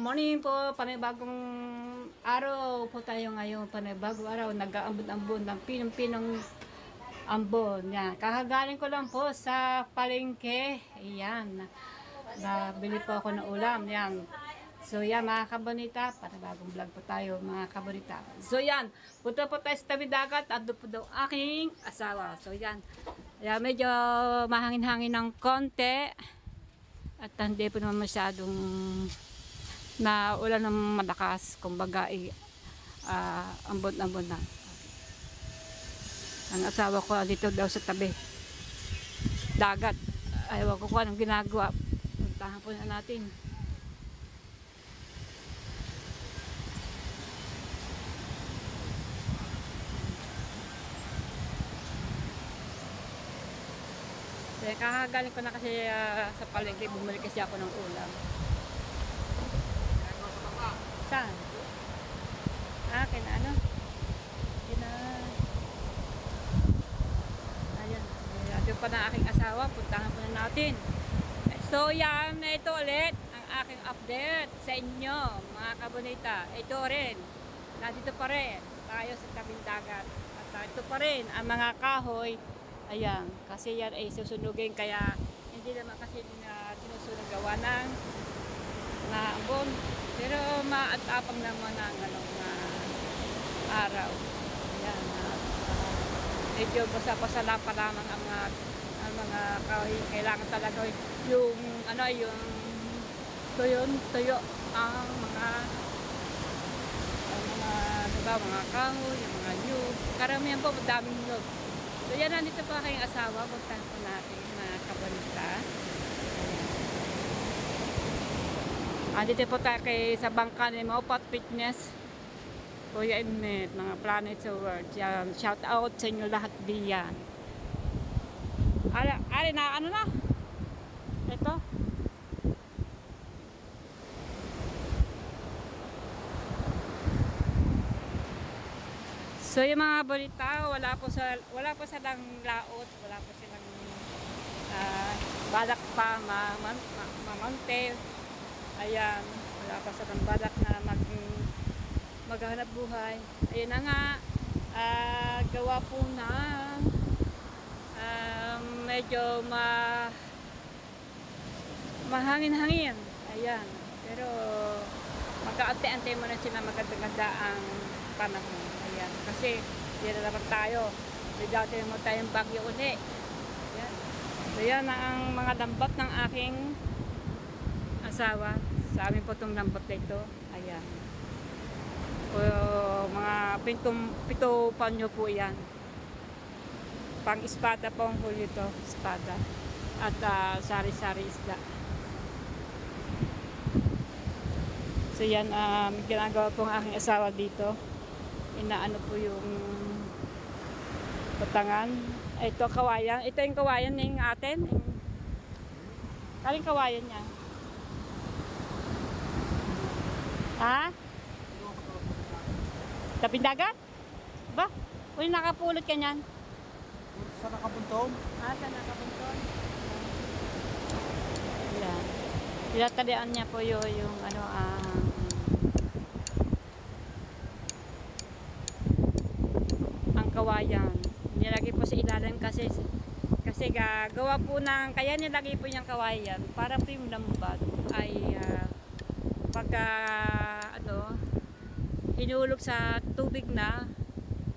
Morning po, panibagong araw po tayo ngayon. Panibagong araw, nag-aambon-ambon ng pinong-pinong ambon. Yan. Kakagaling ko lang po sa palengke. Ayan. Nabili po ako ng ulam. Yan. So yan mga kabonita, panibagong vlog po tayo mga kabonita. So yan, punta po tayo sa tabi dagat. Ando po daw aking asawa. So yan. Ayan, medyo mahangin-hangin ng konti. At hindi po naman masyadong na ulan ng malakas, kumbaga ambon-ambon na. Ang asawa ko dito daw sa tabi dagat. Ayaw ko kung anong ginagawa. Puntahan po na natin. Kakagaling ko na kasi sa palengke, bumalik kasi ako ng ulam. Saan? Ano? Ayan. Ayan pa na aking asawa. Puntahan po na natin. So yan, ito ulit ang aking update sa inyo, mga kabonita. Ito rin. Nandito pa rin tayo sa tabing dagat. At ito pa rin ang mga kahoy. Ayan. Kasi yan ay susunugin. Kaya hindi naman kasi sinusunog gawa ng ambon. Pero maatapang naman ang araw. Ayan, medyo basa-basa pa lamang ang mga kahoy. Kailangan talaga yung tuyo ang mga kahoy, yung mga nyug. Karamihan po madaming nyug. So yan, nandito pa kayong asawa. Puntahan po natin mga kabonita. Dito po tayo sa bangka ni Mopat Fitness, Kuya Edmet, mga Planet sa World. Yan, shout out sa inyo lahat diyan. Ari na, ano na? Ito. So yung mga balita, wala po silang laot, wala po silang balak pa mamante. Ayan, wala pa sa balak na maghanap buhay. Ayan na nga, gawa po na medyo mahangin-hangin. Ayan, pero magkaante-ante mo na sila maganda ang panahon. Ayan, kasi yan na naman tayo. May dati mo tayong bagyo uli. Ayan. So yan ang mga lambat ng aking asawa. Sa amin po itong lambat na ito. Ayan. O, mga pito panyo po yan. Pang espada po ang huli ito. Espada. At sari-sari isda. So yan, ginagawa po ang aking asawa dito. Inaano po yung batangan. Ito kawayan. Ito yung kawayan ng atin. Kaling kawayan niya. Ha? Taping dagat? Ba? Kung nakapulot ka niyan? Sa nakabuntong? Sa nakabuntong. Ayan. Tinatalian niya po yung ang kawayan. Nilagay po sa ilalim kasi gawa po ng, kaya nilagay po yung kawayan para po yung lambat ay pagka hinulog sa tubig na,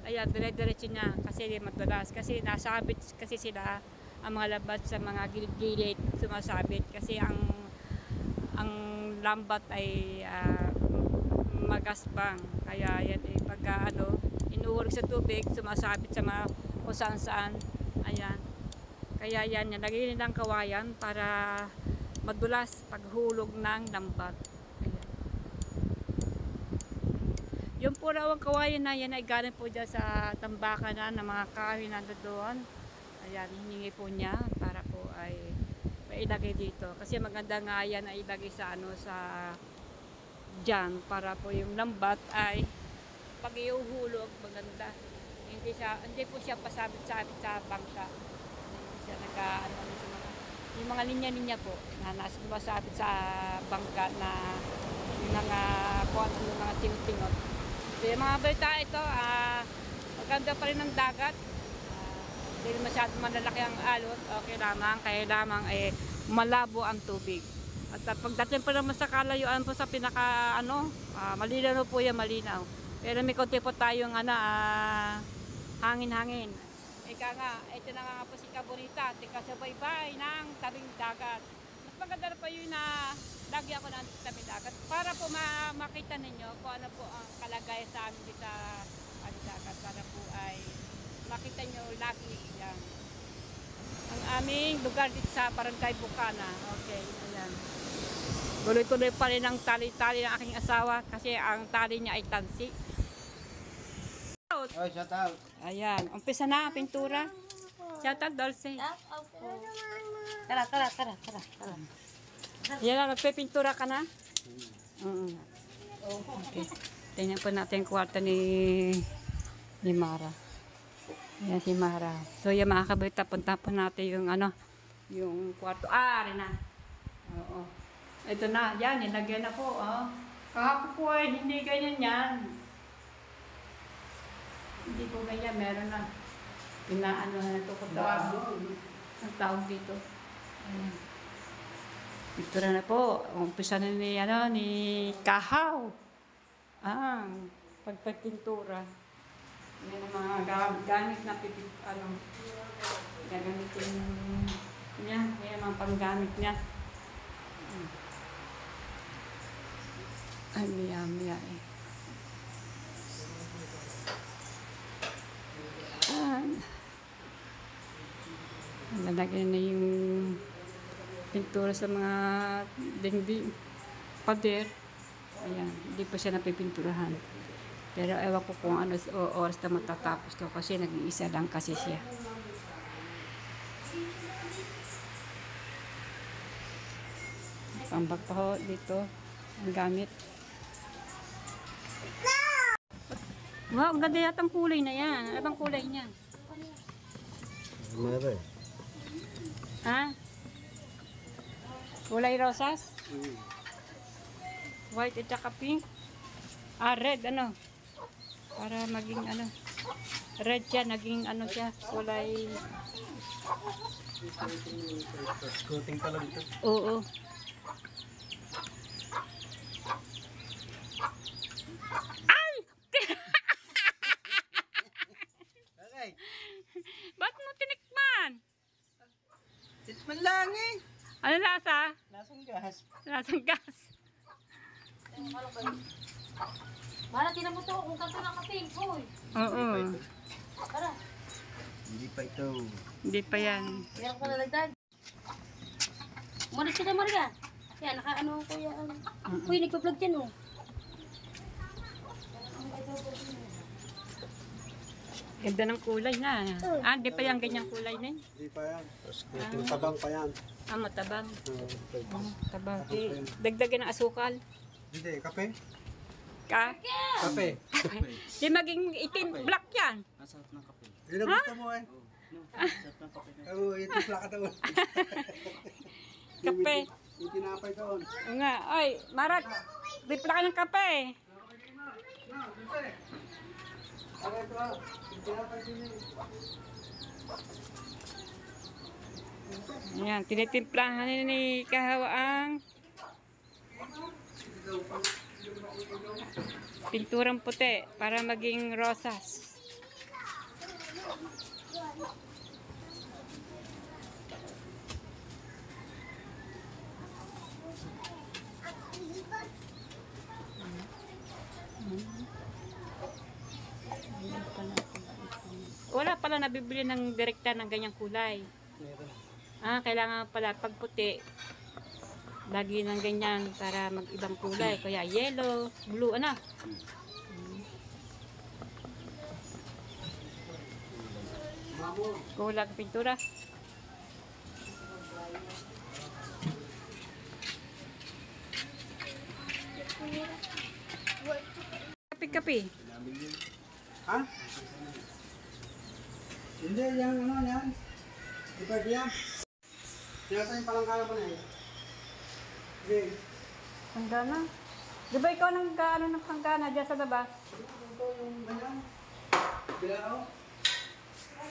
ayan, dire-diretso niya kasi matulas, kasi nasabit kasi sila ang mga lambat sa mga gilid-gilid, sumasabit kasi ang lambat ay magaspang, kaya yan pagka inuhulog sa tubig, sumasabit sa mga kung saan-saan. Ayan, kaya yan, nilagay nilang kawayan para madulas paghulog ng lambat. Yung po raw ang kawayan na yan ay galing po dyan sa tambakan na ng mga kahoy na doon. Ayan, hiningi po niya para po ay mailagay dito. Kasi maganda nga yan ay ilagay sa sa dyan para po yung lambat ay pag iuhulog maganda. Hindi po siya pasabit-sabit sa bangka. Hindi siya sa mga Yung mga linya-linya po na nasa sumasabit sa bangka na yung mga kung ano yung mga tingot-tingot. So, yung mga balita ito, maganda pa rin ang dagat. Hindi masyadong malalaki ang alon. Okay lamang, kaya lamang malabo ang tubig. At pagdating pa naman sa kalayuan po sa pinaka malinaw po yan, malinaw. Pero may konti po tayong hangin-hangin. Ika nga, ito na nga po si Kabonita, tika-subaybay ng tabing dagat. Mas maganda na po yun na lagi ako ng tabing dagat para po makita ninyo kung ano po ang kalagayan sa amin dito sa dagat. Para po ay makita nyo lagi yan. Ang aming lugar dito sa Barangay Bukana. Okay, ayan. Tuloy-tuloy pa rin ang tali-tali ng aking asawa kasi ang tali niya ay tansi. Ay, shout out. Ayan, umpisa na ang pintura. Shout out, Dulce. Tara. Yan lang, nagpipintura ka na? Okay. Tingnan po natin yung kwarto ni Mara. Ayan si Mara. So yung mga kabita, punta po natin yung yung kwarto. Rin na. Oo. Ito na, yan, nilagyan na po. Oh. Kahapon po ay hindi ganyan yan. Hindi po ganyan, meron na. Pinaano na ito ko ang tawag dito. Ayan. Pintura na po. Umpisa na ni Kahaw. Pagpagpintura. Yan ang mga gamit na gagamitin niya. Yan ang mga panggamit niya. Ay, miya eh. Nalagyan na yung pintura sa mga dingding, pader. Ayan, hindi pa siya napipinturahan. Pero ewan ko kung ano oras na matatapos to kasi nag-iisa lang kasi siya. Tambak pa ho dito ang gamit. Wow, ang ganda yata ang kulay na yan. Ano bang kulay niya? Meron. Ha? Kulay rosas? White at saka pink? Red para maging red siya, naging siya, kulay. Coating pa lang ito. Oo. Ay! Okay. Ba't mo tinikman? Tikman lang eh. Ano lasa? Lasang gas. Lasang gas. Mara, tinan mo to kung kanto ng kaping. Hoy. Oo. Tara. Hindi pa ito. Hindi pa yan. Meron ko na lagdag. Umalis ka na, Maria. Kaya nakaano ko yan. Uy, nagpa-vlog yan oh. Ganda ng kulay na. Hindi pa yan ganyang kulay na yun. Hindi pa yan. Tapos coating tabang pa yan. Matabang. Okay. Tabang. Dagdagan ng asukal. Hindi, kape? Kape. Kape. Di maging itim, black yan. Masarap ng kape. Yun ang gusto mo eh. Masarap ng kape. Oo, ito plaka doon. Kape. Yung tinapay doon. Oo nga. Oy, Marat, dipla ka ng kape. Ano ito ah? Yung tinapay din eh. Ayan, tinitimplahan ni Kahawa ang pinturang puti para maging rosas. Wala pala nabibili ng direkta ng ganyang kulay. Kailangan pala pag puti, lagi ng ganyan para mag-ibang kulay. Kaya yellow, blue, Kulang pintura. Kapi-kapi. Ha? Hindi, yan ano yan. Ipag yan. Sinasa yung palangkala mo na eh. Sige. Panggana? Di ba ikaw nang ng panggana dyan sa labas? Ito yung ganyan. Bilao.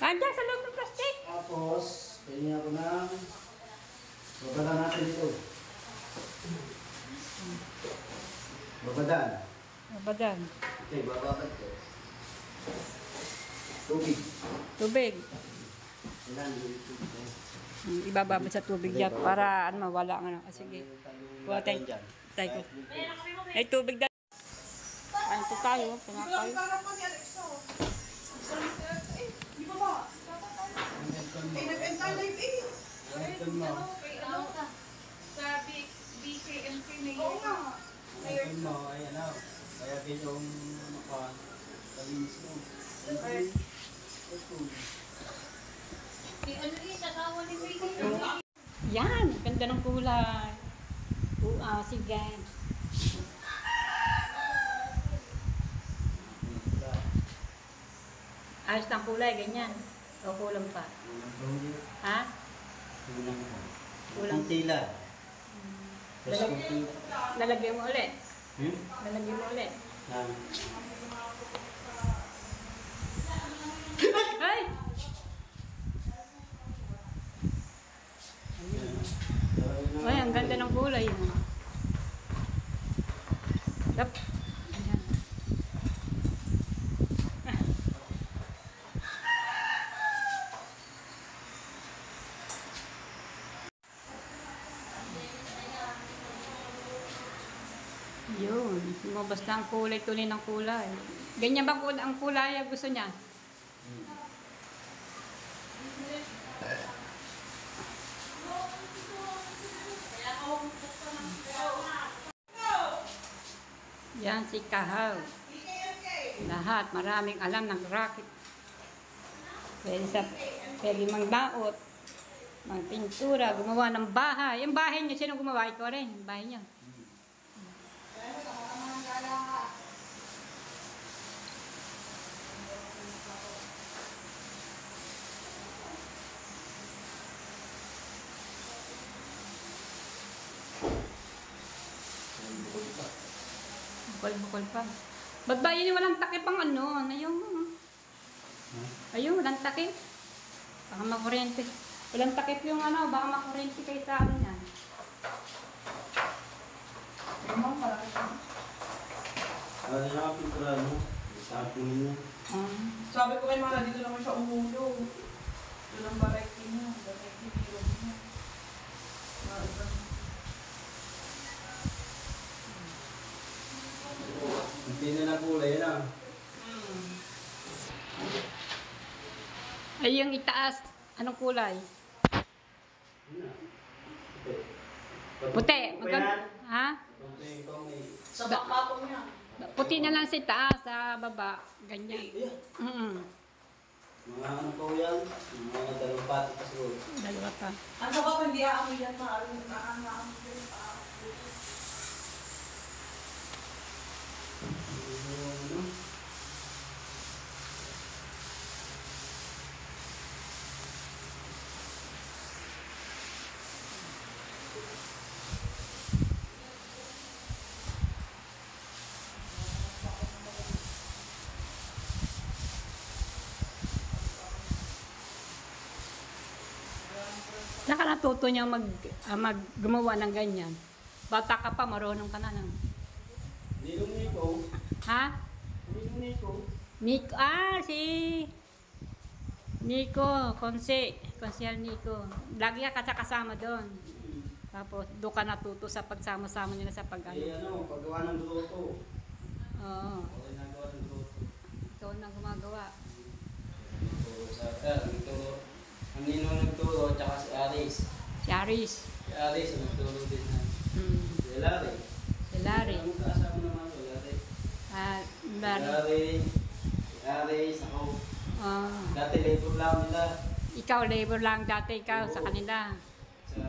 Andiyan sa loob ng plastic. Tapos, kanya ko ng babada natin ito. Babadaan. Babadan. Okay, bababad ko. Tubig. Tubig. Ilan yung tubig? Ibababad sa tubig dyan para ano, mawala ang ano. Ah, sige. Kuha tayo. Tayo ko. Ay, tubig dyan. Kain po tayo. Pinakain. Sa BKMK na yun. Ngayon mo, ay ano, kaya yung kalinis mo. Yan. Ganda ng kulay. Sige. Ayos ng kulay, ganyan. O kulang pa. Ha? Kulang tila. Tapos kung tila. Lalagyan mo ulit. Hmm? Lalagyan mo ulit. Ay! Ay, ang ganda ng kulay. Yep. Ayan. Yun, lumabas na ang kulay, tuloy ng kulay. Ganyan ba ang kulay ang gusto niya? Yan si Kahaw. Lahat, maraming alam ng racket. Pwede mangbaot, pintura, gumawa ng bahay. Yung bahay niya, sino gumawa? Ikaw rin, yung bahay niya. Bukol-bukol pa. Ba't ba yun yung walang takip ang ano? Ano yung... Ayun, walang takip. Baka makuryente. Walang takip yung ano, baka makuryente kayo sa ano yan. Ano na ang pintura mo? Tapon niya. Sabi ko kay Mara, dito naman siya umulong. Doon ang variety niya. Variety biro niya. Hindi na kulay na. Ay, yung itaas, anong kulay? Puti. Ha? Sa bakpatong niya. Puti na lang sa itaas, sa baba. Ganyan. Mga ano po yan? Mga dalawang pati pa siguro. Dalawa pa. Ang sa bakpatong, hindi aamoy yan. Maamoy yan. Saka natuto niya gumawa ng ganyan. Bata ka pa, marunong ka na. Nilong Nico. Ha? Nilong Nico. Nico, si Nico, Konsehal Nico. Lagi ka kasama doon. Tapos doon ka natuto sa pagsama-sama nila sa pag-ano. Eh ano, paggawa ng luto. Oo. Okay, nagawa ng luto. Ikaw nang gumagawa. Ang ninong nagturo, tsaka si Aris. Si Aris. Si Aris, nagturo din na. Si Larry. Si Larry. Ang kasama naman ko, Larry. Larry. Si Aris, ako. Ah. Dati labor lang nila. Ikaw, labor lang dati ikaw sa kanila. Sa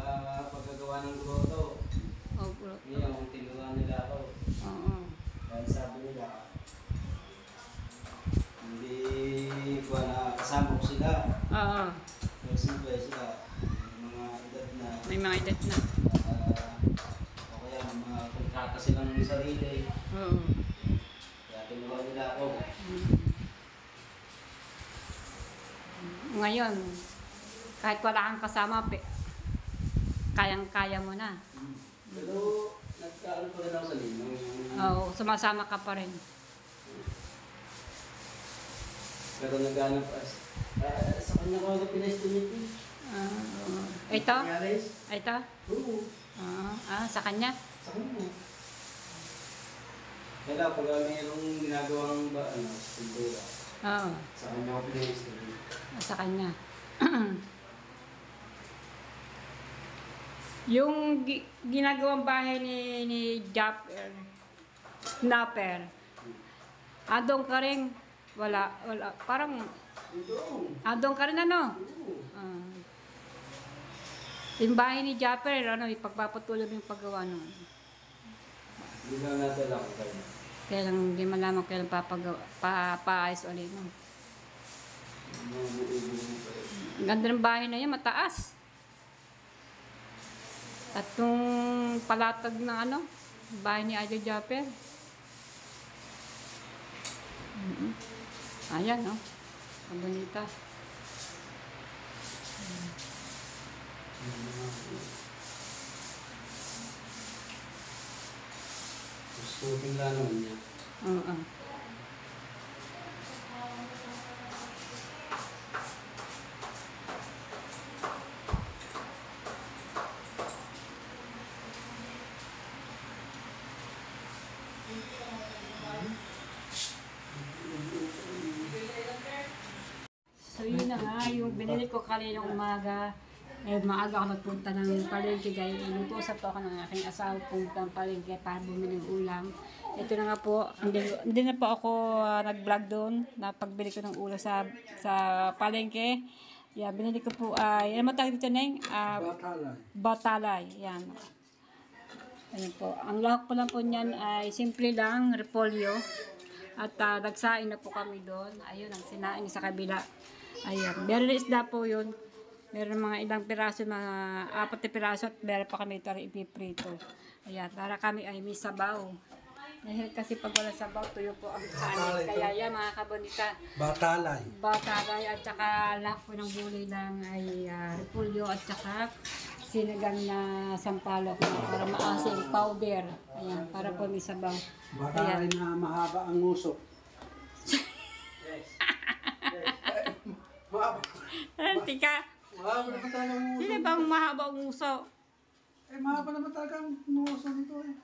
paggagawa ng luto. Oo. Ngayon, tinuruan nila ako. Oo. Dahil sabi nila, hindi ko na kasama ko sila. Oo. Pero simple sila, mga edad na May mga edad na. O kaya mga kontrata silang sarili. Oo. Kaya tinulungan nila ako. Ngayon, kahit wala kang kasama, kayang-kaya mo na. Pero nagkaano pa rin ako sa lino. Oo, sumasama ka pa rin. Pero naghanap sa kanya ko ako pina-estimate eh. Ito? Nangyari? Ito? Oo. Sa kanya? Sa kanya. Kaya pag mayroong ginagawang pintura, Oo, sa kanya ako pina-estimate. sa kanya. Yung ginagawang bahay ni Japper, Snapper, adong ka rin, wala, parang, adong ka rin ano? Yung bahay ni Japper, ipagpapatuloy mo yung paggawa nun. Hindi lang nadala ko kayo. Kaya lang hindi malaman kailan paayos ulit. No? Ang ganda ng bahay na yan, mataas. At yung palatag ng bahay ni Idol Japper. Ayan, no? Ang bonita. Gustuhin lang naman niya. Oo. So yun na nga, yung binili ko kaninang umaga, maaga ako nagpunta ng palengke dahil inutusan po ako ng aking asawa punta ng palengke para bumili ng ulam. Ito na nga po, hindi na po ako nag-vlog doon na pagbili ko ng ulam sa palengke. Yeah, binili ko po ay, ano matawag dito, Neng? Batalay. Batalay, yan. Ayan po. Ang lahok po lang po niyan ay simple lang, repolyo. At nagsain na po kami doon. Ayun, ang sinain sa kabila. Ayan. Meron na isda po yun. Meron mga ilang piraso, mga 4 na piraso at meron pa kami ito rin ipiprito. Ayan, para kami ay may sabaw. Dahil kasi pag wala sabaw, tuyo po ang kanin. Kaya yan mga kabonita. Batalay. Batalay at saka lahok po ng gulay lang ay repolyo at saka sinigang na sampalok na para maasim powder. Ayan, para po may sabaw. Batalay na mahaba ang nguso. Tika, Mahaba naman talaga ang nguso. sino bang mahaba ang uso? Mahaba naman talaga ang nguso nito eh.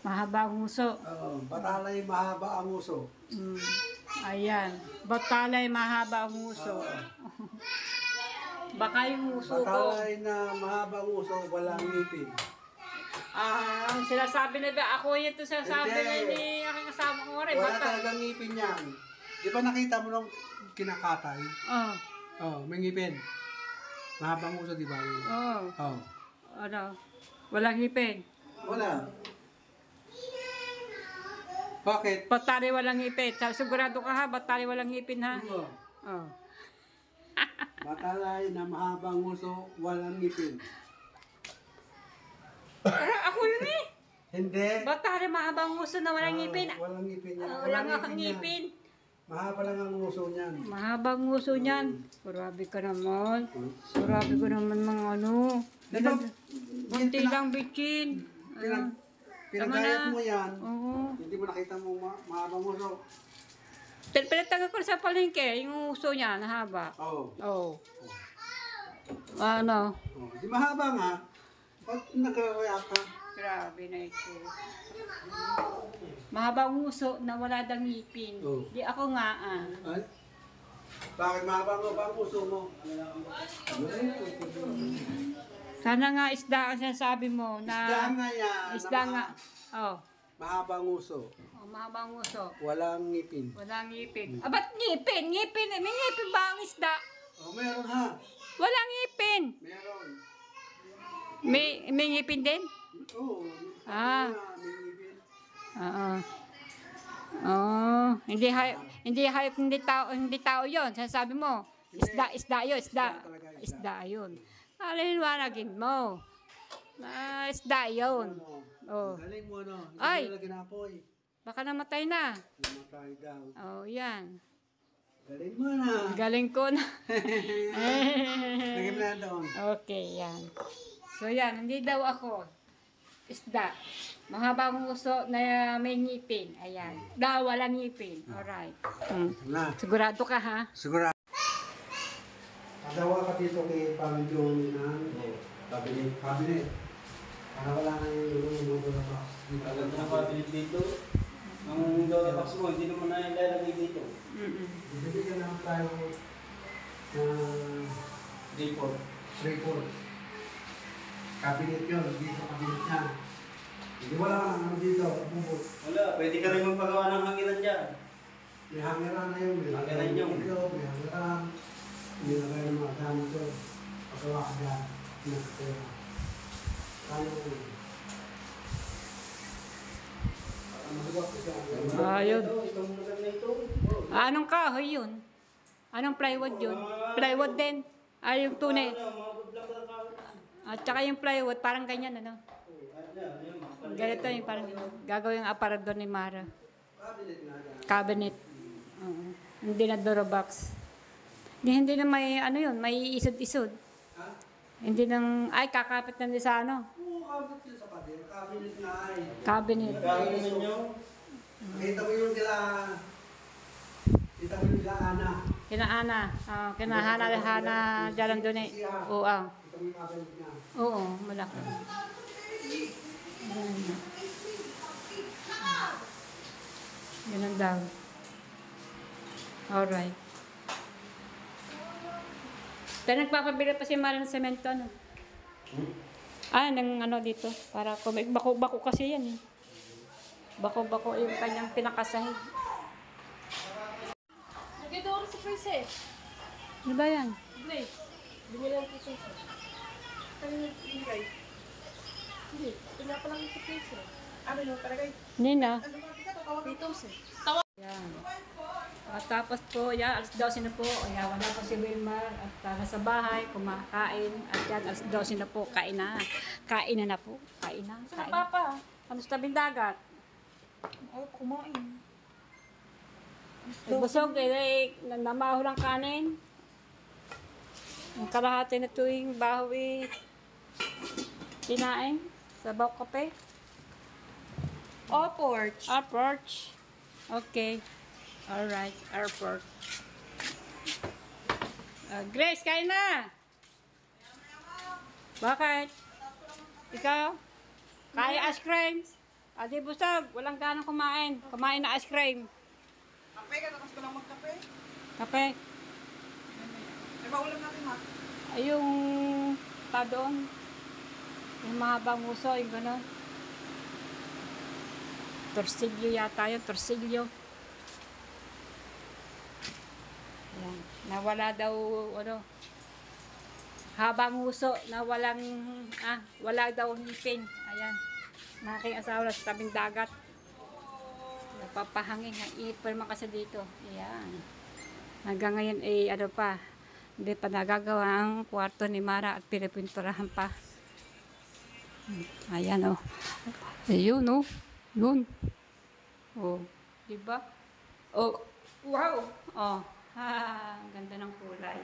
Mahaba ang uso. Oo, batalay mahaba ang nguso. Ayan, batalay mahaba ang uso. Baka yung uso ko. Batalay na mahaba ang nguso, walang ngipin. Ang sinasabi na ba, ako yun ito sinasabi Hindi. ni aking kasama ko rin. Wala talagang ngipin yan. Di ba nakita mo nung kinakatay? Oh, Oo, may ngipin. Mahaba ang nguso, di ba? Oo. Walang ngipin. Wala. Bakit? Batali walang ngipin. Sigurado ka ha, batali walang ngipin ha. Oo. Oh. Batalay na mahaba ang nguso, walang ngipin. Ako yun eh. Hindi. Batali mahaba ang uso na walang ngipin. Walang ngipin yan. Wala nga kang ngipin. Mahaba lang ang nguso niyan. Mahaba ang uso niyan. Grabe ka naman. Grabe ka naman mga ano. Di ba? Bunti lang bitchin. Pinagayat mo yan. Oo. Hindi mo nakita mo mahaba ang nguso. Pinagtaga ko sa palengke, yung uso niya, nahaba. Oo. Oo. Ano? Oh. Di mahaba nga. Ba't nagkakaya ka? Grabe na ito. Mahaba ang uso na wala dang ngipin. Oo. Di ako nga Ay? Bakit mahaba ang nguso mo? Sana nga isda ang sinasabi mo na... Isda nga yan. Isda nga. Oh. Mahaba ang nguso. Oh, mahaba ang uso. Walang ngipin. Walang ngipin. Ba't ngipin? Ngipin eh. May ngipin ba ang isda? Oh, meron ha. Walang ngipin. Meron. May ngipin din? Oo. Ah. May ngipin. Oo. Oh, hindi tao 'yon. Sasabi mo, isda 'yon, isda 'yon. Aliliwanagin mo. Isda yun. Oh. Galing mo, no? Hindi Ay! mo lagyan apoy. Baka namatay na. Namatay daw. Oh, yan. Galing mo na. Galing ko na. Lagyan mo na doon. Okay, yan. So, yan. Hindi daw ako. Isda. Mahabang uso na may ngipin. Ayan. Daw, walang ngipin. Alright. Na. Sigurado ka, ha? Siguro. Padawa ka dito kay Pamilyon ng cabinet. Para wala na yung mga box. Agad na cabinet dito. Ang box mo, hindi naman na ilalagay dito. Bibigyan naman tayo ng Depot. 3-4. Cabinet yun. Dito cabinet niya. Hindi wala ka naman dito. Bubot. Wala, pwede ka rin magpagawa ng hanginan dyan. May hangeran na yun. May Hangeran yun. May hangeran. Hindi na kayo ng mga dami ito. Pagawa ka dyan. Pinakatera. Kaya mo yun. Ayun. Itong lugar na ito. Anong kahoy yun? Anong plywood yun? Plywood din. Ay, yung tunay. Mga budlak na tao. At saka yung plywood, parang ganyan, ano? Ganito yung parang gagawin yung aparador ni Mara. Cabinet. Oo. Hindi na door box. Hindi na may, ano yun, may isod-isod. Hindi nang, ay, kakapit na din sa ano. Oo, cabinet yun sa pader. Cabinet nga ay. Cabinet. Gagawin ninyo. Kita mo yung kila... Kita mo yung kila Ana. Kinaana. Kinahana-hana dyan doon eh. Oo. Kita mo yung cabinet niya. Oo, malaki. Ganun daw. Alright. Pero nagpapabili pa si Mara ng semento, ano? Ng ano dito. Para bako-bako kasi yan eh. Bako-bako yung kanyang pinakasahig. Lagay daw ako sa freezer. Ano ba yan? Blaze. Binilang ko sa freezer. Kaya nag-ingay. Hindi. Pinapalang sa freezer. Ano yung palagay? Nina. Pitos eh. Yan. At tapos po, yan, alas 12 na po. Ayan, wala po si Wilmar. At nasa bahay, kumakain. At yan, alas 12 na po. Kain na. Kain na po. Kain na. Sa Kain. papa. Ano sa tabing dagat? Ay, kumain. Busog, namaho ng kanin. Ang kalahati na tuwing bahawi. Kinain. Sabaw kape. Oh, porch. Porch. Okay. Alright, airport. Grace, kain na! Bakit? Ikaw? Kaya ice cream? Di busog, walang ganang kumain. Kumain na ice cream. Kape ka, tapos ko lang magkape. Kape. Ay, maulam natin ha. Ay, yung pa doon. Yung mahabang uso, yung gano'n. Torsilyo yata yun, torsilyo. Ayan. Nawala daw, ano, habang uso, na wala daw ngipin. Ayan. Na aking asawa na sa tabing dagat. Napapahangin. Ang init pa naman kasi dito. Ayan. Hanggang ngayon, ano pa, hindi pa nagagawa ang kwarto ni Mara at pinipinturahan pa. Ayan, oh. Ayun, oh. Yun. Oh. Diba? Oh. Wow. Oh. Ang ganda ng kulay.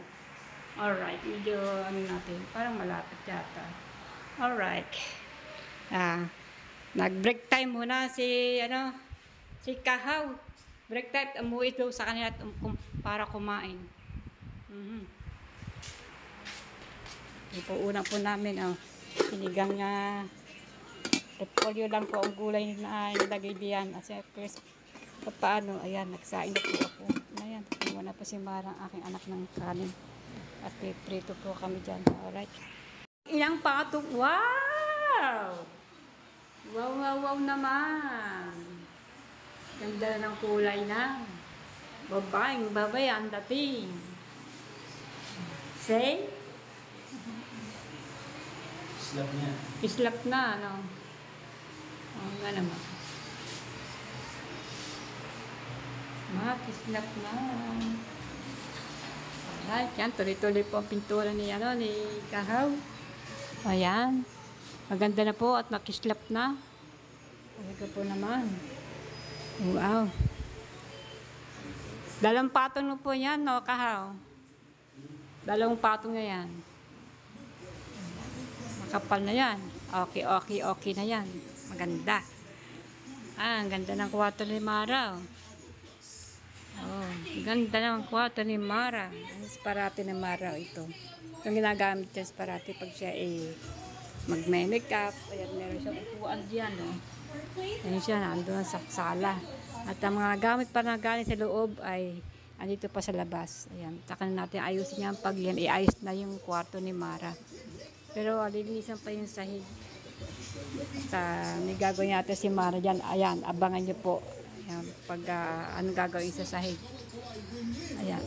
Alright. Medyo, ano natin, parang malapit yata. Alright. Nag-break time muna si Kahaw. Break time, umuwi daw sa kanila para kumain. Ito una po namin, sinigang nga repolyo lang po ang gulay na nilagay diyan. Kasi paano, ayan, nagsaing na po ako. Ayan, kumuha na po si Mara, aking anak ng kanin. At prito po kami dyan. Alright. Ilang pato. Wow! Wow, wow, wow naman. Ganda ng kulay na. Babay, ang dating. Say? Slap niya. Islap na, ano? Oo nga naman. Islap na. Ay, yan, tuloy-tuloy po ang pintura ni, ni Kahaw. Ayan. Maganda na po at nakislap na. Talaga po naman. Wow. Dalawang patong na po yan, no, Kahaw? Dalawang patong na yan. Makapal na yan. Okay na yan. Maganda. Ang ganda ng kwarto ni Mara. Oh, ganda ng kwarto ni Mara. Ang parati ni Mara ito. Itong ginagamit niya parati pag siya magme-makeup. Ayan, meron siyang upuan dyan. Oh. Ayan siya, nandun sa sala. At ang mga gamit pa na galing sa loob ay andito pa sa labas. Ayan, saka na natin ayusin niya pag yan. Iayos na yung kwarto ni Mara. Pero alilinisan pa yung sahig. May gagawin natin si Mara dyan. Ayan, abangan niyo po. Ayan, pag anong gagawin sa sahig. Ayan.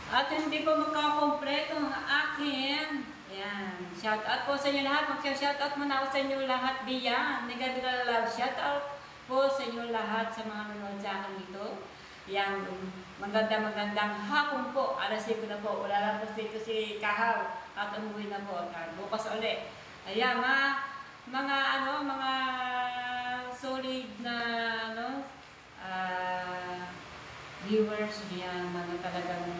At hindi po magkakakompleto ang akin. Ayan. Shout out po sa inyo lahat. Mag-shout out muna ako sa inyo lahat. Diyan. Nagdadala love. Shout out po sa inyo lahat sa mga nanonood sa akin dito. Ayan. Magandang hapon po. Alas 5 na po. Wala lang po dito si Kahaw. At umuwi na po. Bukas ulit. Ayan. Mga solid na viewers niya, mga talagang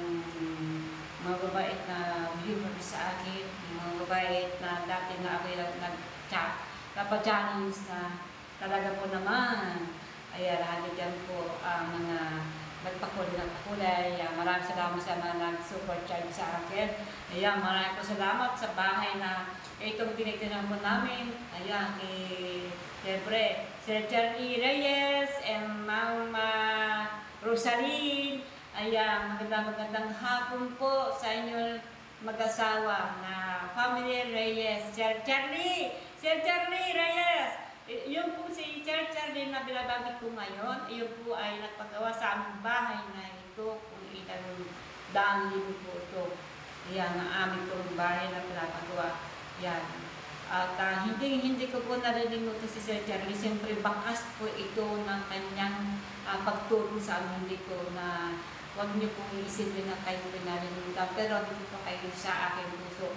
mababait na viewers sa akin, mababait na dati na ako nag-chat, napag-challenge na talaga po naman. Ayan, lahat dyan po ang mga nagpakulay. Maraming salamat sa mga nag-super charge sa akin. Ayan, maraming po salamat sa bahay na itong tinitinan po namin. Ayan, siyempre, Sir Charlie Reyes and Mama Rosaline. Ayan, magandang hapon po sa inyo mag-asawa na family Reyes. Sir Charlie Reyes. Yun po si Sir Charlie na binabanggit ko ngayon. Yun po ay nagpagawa sa aming bahay na ito. Kung ilang daang libo po ito. Ayan, ang aming itong bahay na pinapagawa. Ayan. At hindi ko po nalilimutan si Sir Charlie. Siyempre, bakas po ito ng kanyang pagtulong sa amin dito na huwag niyo pong isipin na kayo pinalilimutan. Pero hindi po kayo sa akin puso.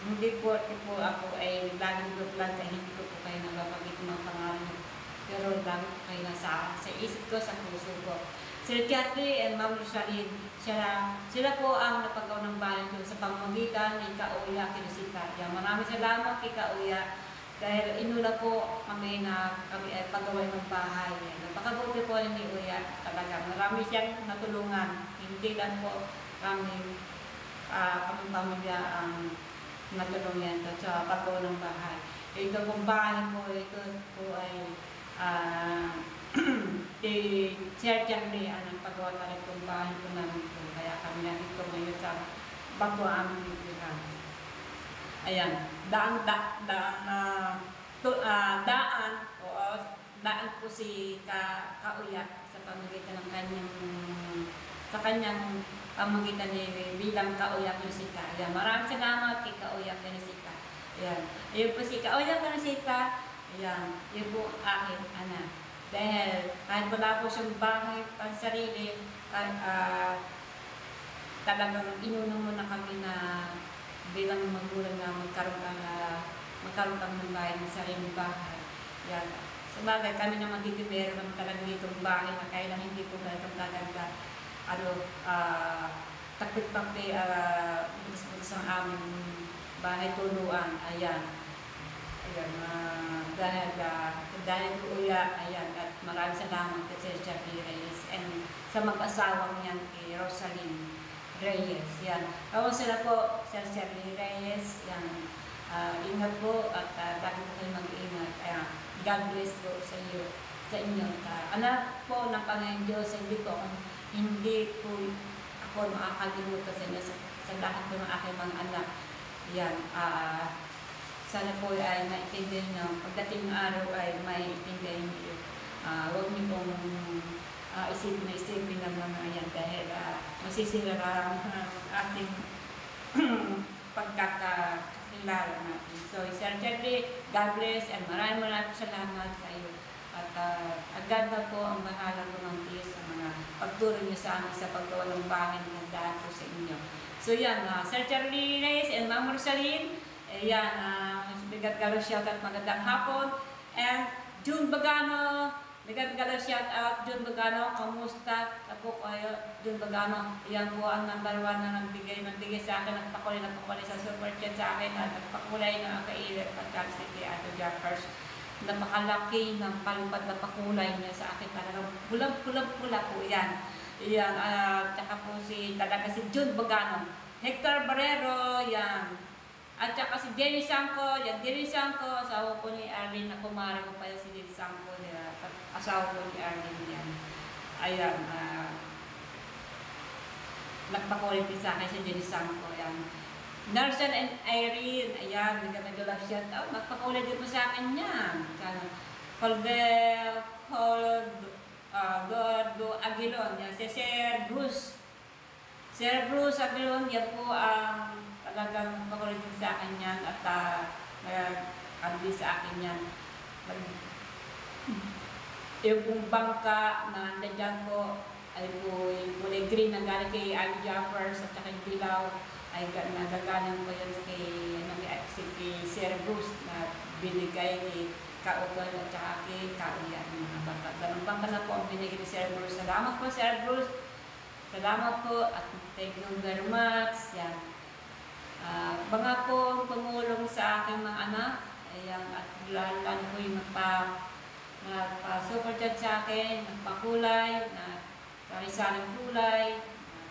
Hindi po ako ay laging lang kaya hindi ko po kayo nababagit ng pangalan niyo. Pero lagi po kayo nasa isip ko, sa puso ko. Sir Cathy and Ma'am Rosaline, sila po ang napagawa ng bahay ko sa pamamagitan ni Kauya Kinosita. Maraming salamat kay Kauya dahil inuna po kami na kami ay paggawa ng bahay. Napakabuti po ni Uya talaga. Marami siyang natulungan. Hindi lang po kami pamilya ang natulungan sa paggawa ng bahay. Ito pong bahay po, ito po ay Sir Charlie ang paggawa na rin itong bahay po namin po. Kaya kami nandito ngayon sa bago aming bibigyan. Ayan, daan po si Kauya sa pamagitan ng kanyang pamagitan ni bilang Kauya Kinosita. Ayan, maraming salamat kay Kauya Kinosita. Ayan, ayun po si Kauya Kinosita. Ayan, yun po akin, anak. Dahil kahit wala po siyang bahay pang sarili, talagang inunong mo na kami na bilang magulang na magkaroon kami ng bahay, ng sariling bahay. Yan. Sa bagay, kami naman dito meron kami talagang ditong bahay na kaya lang hindi po ganitong kaganda. Takpit-takpit, butas-butas ang aming bahay tuluan. Ayan. Ayan, dahil po Uya, ayan, at maraming salamat kay Sir Charlie Reyes and sa mag-asawang yan kay Rosaline Reyes. Yan. Tapos sila po, Sir Charlie Reyes, yan. Ingat po at lagi po kayo mag-ingat. God bless po sa inyo. Anak po ng Panginoon Diyos, hindi po ako makakalimutan sa inyo sa lahat po ng aking mga anak. Yan. Sana po ay maintindihan nyo. Pagdating ng araw ay maintindihan nyo. Huwag nyo pong isipin ng mga yan dahil masisira ang ating pagkakakilala natin. So, Sir Charlie, God bless and maraming salamat sa iyo. At agad na po ang bahala po ng Diyos sa mga pagtulong niyo sa amin sa paggawa ng bahay na nagdaan po sa inyo. So yan, Sir Charlie Reyes and Ma'am Rosaline, yan, bigat galo shout out, magandang hapon. And June Bagano, bigat galo shout out, June Bagano, kamusta? Ako kayo, June Bagano, yan po ang number 1 na nagbigay sa akin, nagpakulay sa super chat sa akin, at nagpakulay na kailit at si Ato Jackers. Napakalaki ng palipad na pakulay niya sa akin, talagang pula po yan. Yan, tsaka po talaga si June Bagano, Hector Barrero, yan. At tsaka si Denny Sanco, yan, Denny Sanco, asawa po ni Arlene, na kumari ko pa yan si Denny Sanco, asawa po ni Arlene yan. Ayan, nagpakulay din sa akin si Denny Sanco, yan. Nelson and Irene, ayan, nagdala siya. Magpakulay din po sa akin yan. Gordo Aguilon, yan. Si Sir Bruce. Sir Bruce Aguilon, yan po ang talagang magpakulay din sa akin yan. At nag-albi sa akin yan. Yung pong bangka na nandiyan po, ay po yung kulay green na galing kay Ali Jaffers at saka yung dilaw. Ay nagagalang ko yun kay Sir Bruce na binigay ni Kaugan at saka kay Kauyan. Ganun bang na po ang binigay ni Sir Bruce. Salamat po Sir Bruce. Salamat po at thank you very much. Yan. Mga po tumulong sa aking mga anak. Ayan, at lalo po yung nagpa-super chat sa akin, nagpakulay, nagparisalang kulay,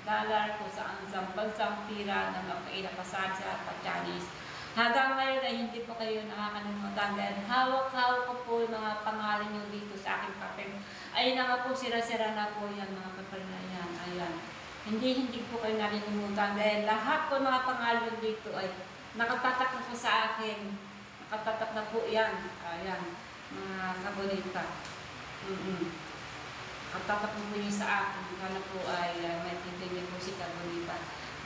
dollar kung saan bansang pira na magkainapasan sa Chinese. Hanggang ngayon ay hindi po kayo nakakalimutan dahil hawak-hawak ko po yung mga pangalan nyo dito sa aking papel. Ayun na nga po, sira-sira na po yan mga papel na yan. Ayan. Hindi po kayo nakalimutan dahil lahat po mga pangalan nyo dito ay nakatatak na po sa akin. Nakatatak na po yan. Ayan, mga kabonita. Nakatatak na po yun sa akin. Kala po ay may tindihan po si kabonita.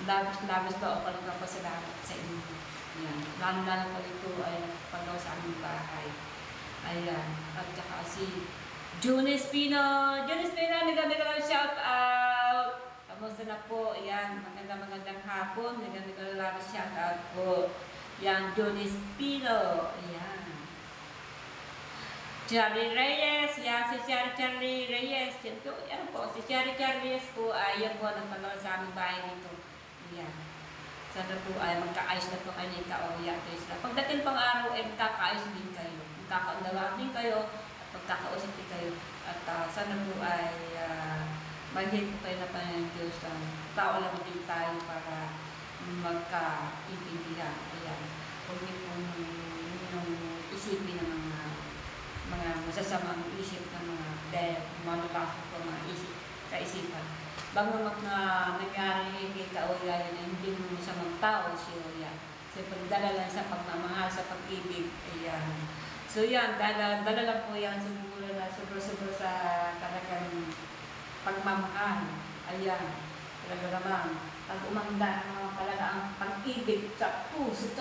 Labis pa ako nagpapasalamat sa inyo. Ayan. Lalo-lalo po ito ay nakapagawa sa aming bahay. Ayan. At saka si June Espino. June Espino, nagandang shout out. Kamusta na po? Ayan. Magandang hapon. Nagandang shout out po. Ayan. June Espino. Ayan. Charlie Reyes. Ayan. Si Charlie Reyes. Yan po. Si Charlie Reyes po ay yan po nagpagawa sa aming bahay dito. Ayan. Sana po ay magkaayos na po kayo ng kauya. Pagdating pang araw ay magkakaayos din kayo. Magkakaunawaan din kayo at magkakausap din kayo. At sana po ay mahigit po kayo na pa ng Diyos. Tao lang din tayo para magkaintindihan. Ayan. Huwag niyo pong isipin ng mga masasamang isip ng mga dahil malulakot po mga kaisipan. Bago nangyari kay Kauya yun, hindi mo siya magtao si Kauya. Kasi pagdala lang sa pagmamahal, sa pag-ibig, ayan. So yan, dala lang po yan, sumula na sobra-sobra sa talagang pagmamahal. Ayan, talaga naman. Pag umanda naman talaga ang pag-ibig sa puso,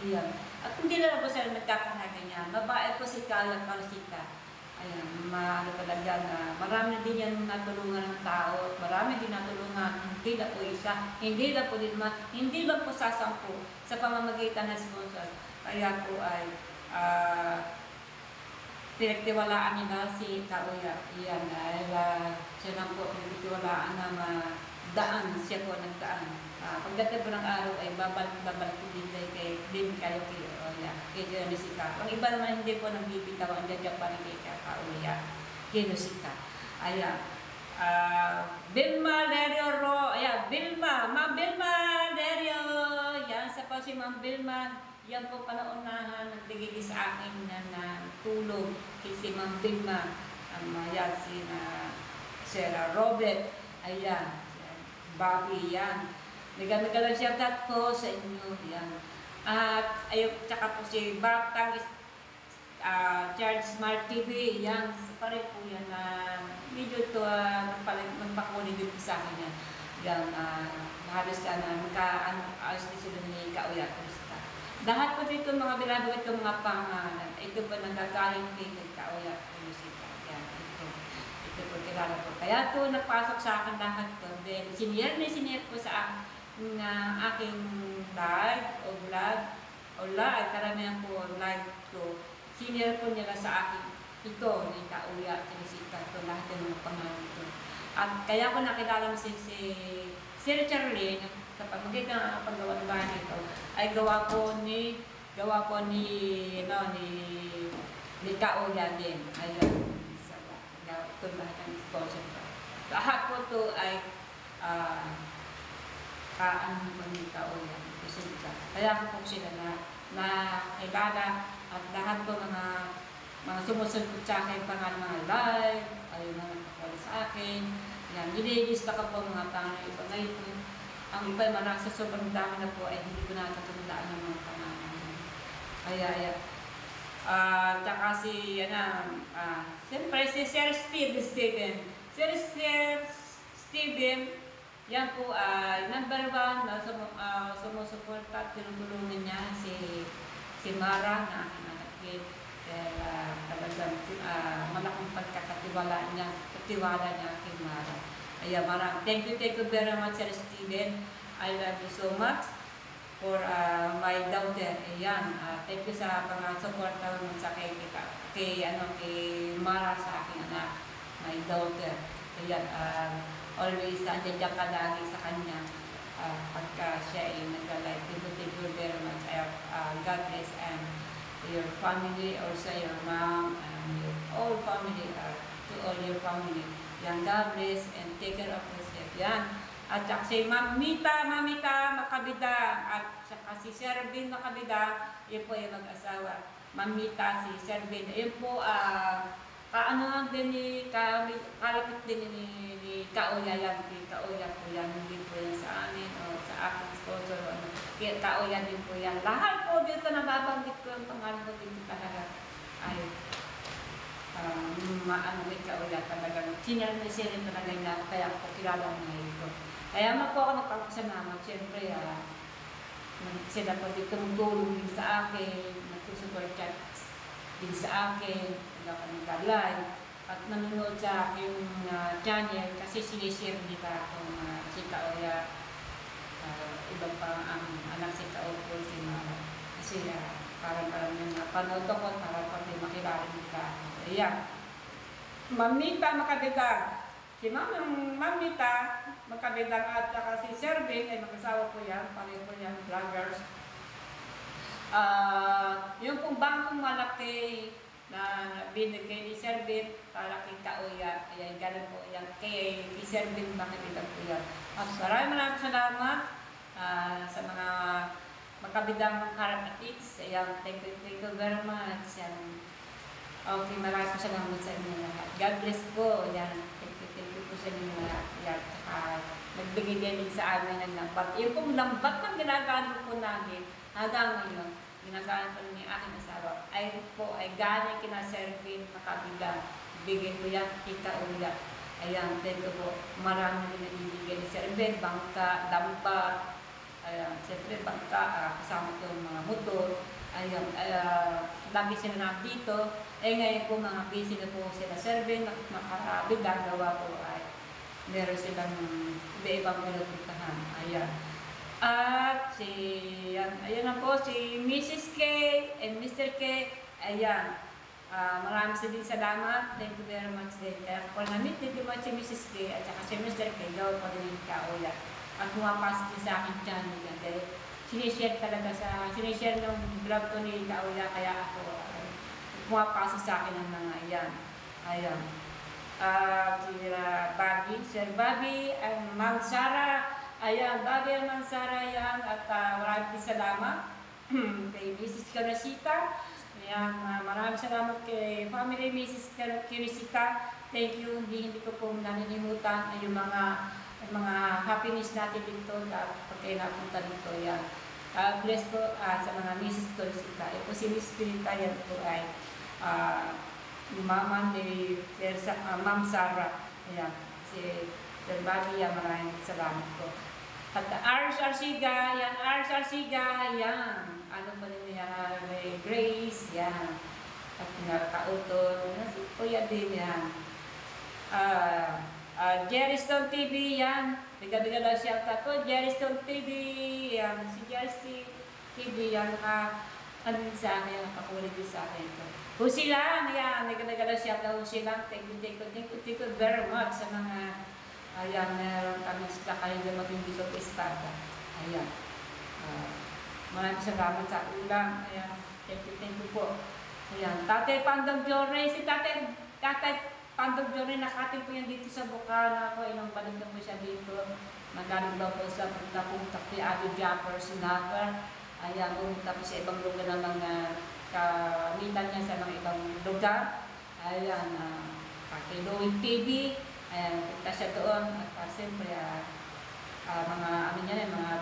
ayan. At hindi na po sila nagkakanaga niya. Babae po si Kala Karsita. Ayan, talaga na marami din yan natulungan ng tao, marami din natulungan, hindi na po isa, hindi na po din hindi lang po sasampu sa pamamagitan ng sponsor. Kaya po ay pinagtiwalaan niya na si Kauya. Iyan, dahil siya lang po pinagtiwalaan na madaan, siya po nagdaan. Pagdating po ng araw ay babalik din kayo kay Jessica. Ang iba naman hindi po nagbibitaw, ang dadya pa rin kay Kauya, kay Jessica. Ayan. Vilma Lerio ayan, Ma'am Vilma Lerio. Yan, sa po si Ma'am Vilma. Yan po panaunahan, nagbigay sa akin na tulong kay si Ma'am Vilma. Yan, si Sarah Robert. Ayan. Bobby, yan. Nagamigalang siya po sa inyo. Yan. At ayun, tsaka po si Bartang Charles Smart TV, yan, pare po yan na medyo ito nagpakunin din po sa akin yan. Yan, halos ka na, magka-ayos din sila ni Kauya. Lahat po dito mga bilado, ito mga pangalan. Ito po nanggagaling kay Kauya Teresita. Yan, ito. Ito po kilala po. Kaya ito nagpasok sa akin lahat po. Then, siniyar po sa akin aking live o vlog. O live, karamihan po live ko. Siniyar po nila sa akin. Ito, ni Kauya Teresita. Ito lahat ng mga pangalan ito. At kaya ko nakilala mo si Sir Charlene, kapag magiging paggawa ng bahay nito, ay gawa ko ni Kauya din. Ayun, ito lahat ng sponsor ko. Lahat po ito ay kaano po ni Kauya. Kaya ko po sila na kilala at lahat po mga sumusunod sa akin pangalan mga live, ay mga kapala sa akin. Yan, nililista ko po mga pangalan iba ngayon. Ang iba ay sa sobrang dami na po ay hindi ko natatandaan ng mga pangalan. Kaya, tsaka siyempre si Sir Steven. Sir Steven, yan po ay number 1 na sumusuporta at tinutulungan niya si Mara na aking anak. Kaya talagang malaking pagkakatiwala niya kay Mara. Kaya thank you very much Sir Steven. I love you so much for my daughter. Ayan, thank you sa pang-suporta mo sa kay Mara sa aking anak, my daughter. Ayan, always nandiyan ka lagi sa kanya pagka siya ay nag-live. Thank you very much. God bless and your family, also your mom and your all family, to all your family. Yan, God bless and take care of yourself. Yan. At saka si Mamita Makabida at saka si Serbin Makabida, yun po yung mag-asawa. Mamita, si Serbin, yun po, kaano din kalapit din ni Kauya yan, Kauya po yan, hindi po yan sa amin o sa aking sponsor o ano. Kauya din po yan. Lahat po dito nababanggit ko ang pangalan ko dito talaga ay may Kauya talaga. Sinarisirin talaga niya, kaya po kilala ngayon ko. Kaya po ako nagpapasalamat. Siyempre, sila po dito tumutulong din sa akin, nagsusupport chat din sa akin, nag-live, at nanonood sa aking channel kasi sinishare nila akong si Kauya, ibang pa ang anak si Kauya, si Mara. Kasi parang yung napanood ako, parang pati makilala nila. Ayan. Mamita Makabida. Si Mamita Makabida at saka si Serbin, ay mag-asawa ko yan, pareho ko yan, vloggers. Yung pong bangkong malaki na binigay ni Serbin para kay Kauya, ayan, ganun po yan, kay Serbin Makabida po yan. At maraming salamat sa mga Makabidang Karapatics. Ayan, thank you very much. Yan. Okay, maraming salamat sa inyo lahat. God bless po. Yan, thank you po sa inyo lahat. Yan, nagbigay din sa amin ng lambat. Yung pong lambat na ginagamit po namin hanggang ngayon, ginagamit po ng aking asawa, ay po ay galing kina Serbin Makabidang. Bigay ko yan, Kauya. Ayan, thank you po. Maraming din nabibigay ni Serbin, bangka, lambat. Ayan, siyempre bangka, kasama ito mga motor. Ayan, lagi sila nandito. Ngayon po mga busy na po sila Serbin, Makabidang gawa po ay meron silang iba-ibang pinupuntahan. Ayan. At ayan na po, si Mrs. K and Mr. K. Ayan. Maraming salamat. Thank you very much din. Kaya po namit din naman si Mrs. K at saka si Mr. K. Gawin po din yung Kauya. At pumapasok din sa aking channel yan. Dahil sinishare ng vlog ko ni Kauya. Kaya ako pumapasok sa akin ng mga yan. Ayan. Si Sir Bobby, and Ma'am Sarah. Ayan, Bobby and Ma'am Sarah yan. At maraming salamat kay Mrs. Teresita. Ayan, maraming salamat kay family Mrs. Teresita. Thank you. Hindi ko po naninimutan yung mga happiness natin dito at pagkain napunta dito. Yan. Bless po sa mga Mrs. Teresita. Ito si Mrs. Teresita yan po ay Mama ni Ma'am Sarah. Ayan. Si Sir Bobby, maraming salamat po. At Ars Arsiga, yan, Ars Arsiga, yan. Ano pa din yan, may Grace, yan. At nakauton, si Kuya din yan. Jerry Stone TV, yan. Biga-biga lang siya ko, Jerry Stone TV, yan. Si Jerry Stone TV, yan. Ano din sa akin, nakakulit din sa akin ito. Husi lang, yan. Biga-biga lang siya ka, husi lang. Thank you very much sa mga, ayan, meron kami sila kayo na matindi sa espada. Ayan. Maraming salamat sa ulang. Ayan. Thank you po. Ayan. Tatay Pandong Jore, si Tatay Pandong Jore, nakating ko yan dito sa Bukana ako. Ilang balik na po siya dito. Nagaling daw po sa punta kay Abby Japper, Sinapper. Ayan, pumunta po sa ibang lugar ng mga kamitan niya sa mga ibang lugar. Ayan, kay Louie TV. Ayan, punta siya doon. At siyempre, mga ano niya, mga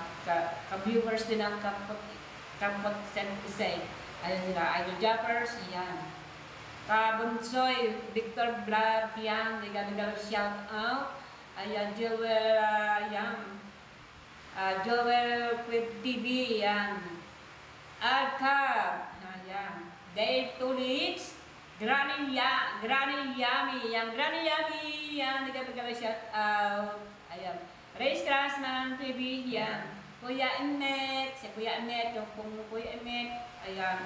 ka-viewers din ang Kapot San Jose. Ayan nila, Idol Jappers, ayan. Kabunsoy, Victor Vlog, yan, nagagalang shout out. Ayan, Joel, yan. Joel Web TV, yan. Alcab, ayan. Dave Tulits, Granny Yummy, yan. Granny Yummy, yan, nagagalang shout out. Ayan. Ray Strassman TV, yan. Kuya Emet, si Kuya Emet, yung pong Kuya Emet, ayan,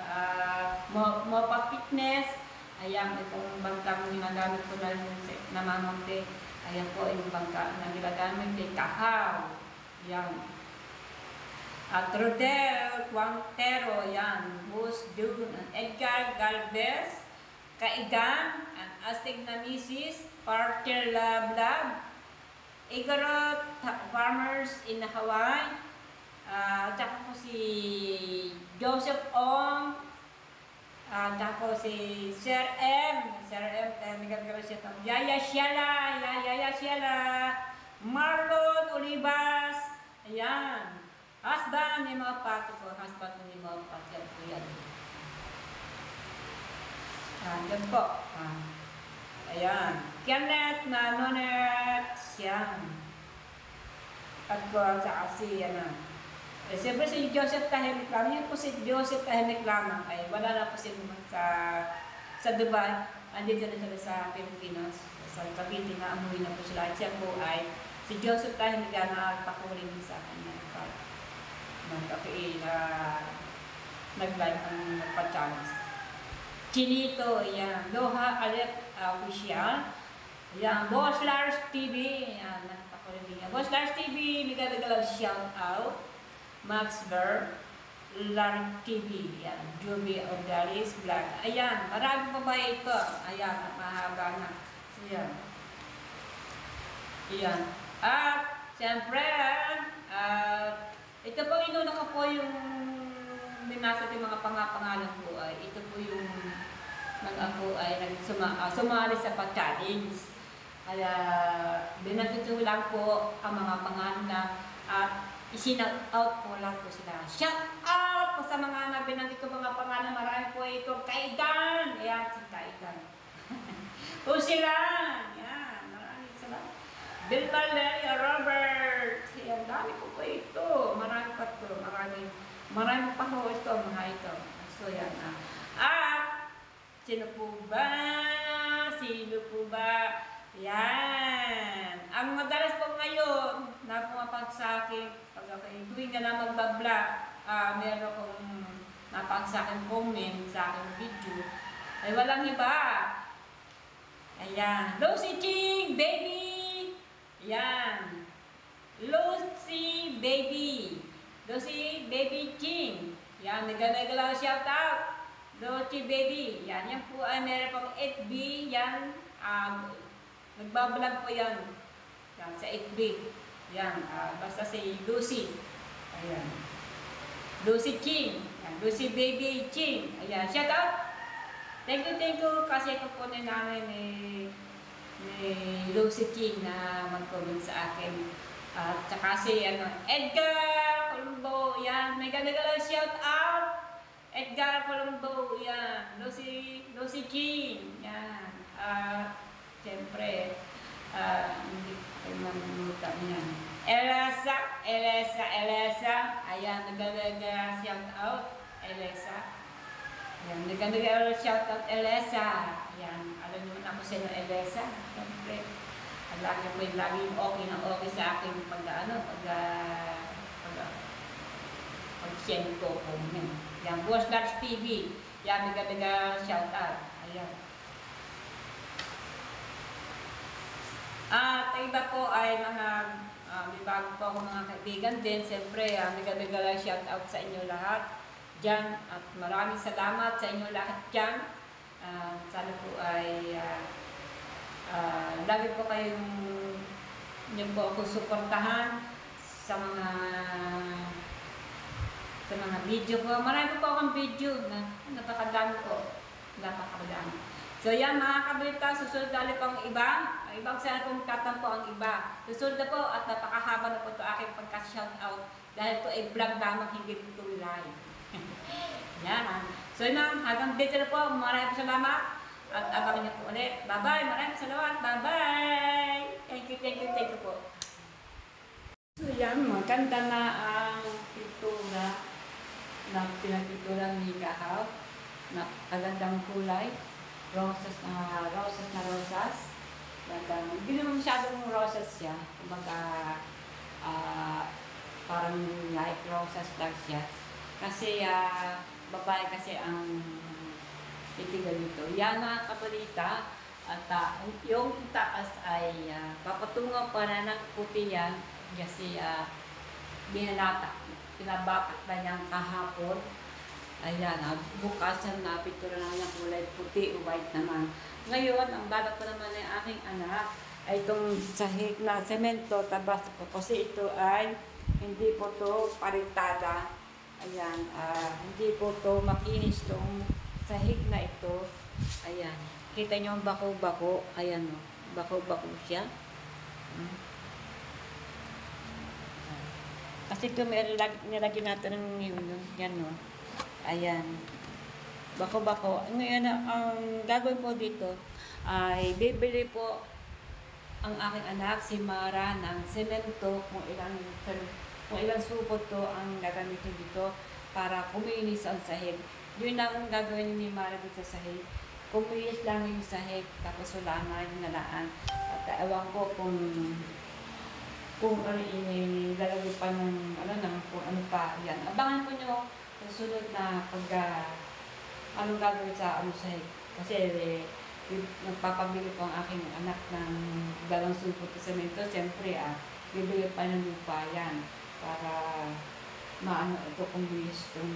Mopa Fitness, ayan, itong bangkang ginagamit ko na rin sa namamonte, ayan po, yung bangka na ginagamit kay Kahaw, ayan. At Rodel Quantero, ayan, Bus Dune, Edgar Galvez, Kaigan, and Astig na Mrs. Parker Lab, Igorot Farmers in Hawaii, tsaka po si Joseph Ong, tsaka po si Sir M, nagkakaroon siya ito, Yaya Shiela, Marlon Olivas, ayan, husband ni mga pato po, husband ni mga pato, yan po yan. Yan po, ayan, Kenneth na Nonet, yan. At ko sa kasi, ano, siyempre si Joseph Tahimik lamang, yun po si Joseph Tahimik lamang ay wala na po siya sa Dubai, andito na sila sa Pilipinas, sa Cavite na amuwi na po sila. At siya po ay si Joseph Tahimik na pakuling sa kanya ng kape na nag-live ang nagpa-challenge. Chinito, yan, Doha Alep Official, yan, Boss Lars TV, yan, nagpakuling niya. Boss Lars TV, bigla-bigla shout out. Max Ver, Larry TV, yan, Juby Odalis Vlog. Ayan, marami pa ba ito? Ayan, mahaba na. Ayan. Ayan. At, siyempre, ito po inuna ko po yung binasa yung mga pangalan ko ay ito po yung ako ay sumali sa pa-challenge. Kaya, binagito lang po ang mga pangalan na at i-shout out po lang po sila. Shout out po sa mga nabinanggit ko mga pangalan. Marami po ito. Kaigan! Ayan, si Kaigan. O sila! Ayan, marami sila. Bill Valeria, Robert. Ayan, dami po ito. Marami pa ito. Marami pa po ito, mga ito. So, yan. At, sino po ba? Yan. Ang madalas po ngayon na pumapag sa akin, pag ako tuwing na magbablog, meron akong napag sa akin comment sa aking video, ay walang iba. Ayan. Lucy Ching, baby! Yan. Lucy Baby Ching. Yan. Nagala shout out. Lucy Baby. Yan. Yan po ay meron pang 8B. Yan. Nagbablog po yan. Yan, sa 8B. Yan, basta si Lucy. Ayan. Lucy Ching. Yan, Lucy Baby Ching. Ayan, shout out. Thank you. Kasi ako po ni nanay ni Lucy Ching na mag-comment sa akin. At saka si Edgar Colombo. Yan, may ganda-ganda shout out. Edgar Colombo. Yan, Lucy Ching. Yan. Siyempre, Hindi ko mamuta niya. Elesa. Ayan, nagagaga shout out. Elesa. Ayan, nagagaga shout out, Elesa. Ayan, alam niyo na ako sa inyo, Elesa. Siyempre, lagi po yung laging okay na okay sa akin pag-send ko po. Yan, Boss Dars TV. Yan, nagagaga shout out. Ayan. At iba po ay mga may bago po ako mga kaibigan din. Siyempre, nagdadagala shout out sa inyo lahat dyan. At maraming salamat sa inyo lahat dyan. Sana po ay lagi po kayong niyo po ako suportahan sa mga video ko. Marami po akong video na napakadami po. Napakadami. So yan mga kabalita, susunod na ulit pang iba. Ang ibang sana pong tatampo ang iba. Susunod na po at napakahaba na po ito aking pagka-shoutout. Dahil ito ay vlog lamang, hindi ito live. Yan. So yun lang, hanggang dito na po. Maraming salamat. At abangan niyo po ulit. Bye-bye. Maraming salamat. Bye-bye. Thank you po. So yan, maganda na ang pintura na pinagpintura ni Kahaw. Na kagandang kulay. Rosas. Hindi naman masyadong rosas siya. Kumbaga, parang light rosas lang siya. Kasi, babae kasi ang titigan nito. Yan mga kabalita. At yung taas ay papatungan pa na ng puti yan. Kasi, pinabatak na niyang kahapon. Ayan, bukasan na pintura na niyang kulay puti o white naman. Ngayon, ang balak ko naman ng aking anak ay itong sahig na semento, tabas ko. Kasi ito ay hindi po to paritada. Ayan, hindi po to makinis itong sahig na ito. Ayan, kita niyo ang bako-bako. Ayan o, bako-bako siya. Kasi ito may nilagyan natin ng yan o. Ayan. Bako-bako. Ngayon, ang gagawin po dito ay bibili po ang aking anak, si Mara, ng semento kung ilang supot to ang gagamitin dito para kuminis ang sahig. Yun lang ang gagawin ni Mara dito sa sahig. Kuminis lang yung sahig, tapos wala na yung nalaan. At ewan ko kung ano ilalagay pa ng kung ano pa. Yan. Abangan po nyo sunod na anong gagawin sa sahig. Kasi nagpapabili po ang aking anak ng 2 supot na semento. Siyempre, bibili pa ng lupa yan para maano ito kung bilis itong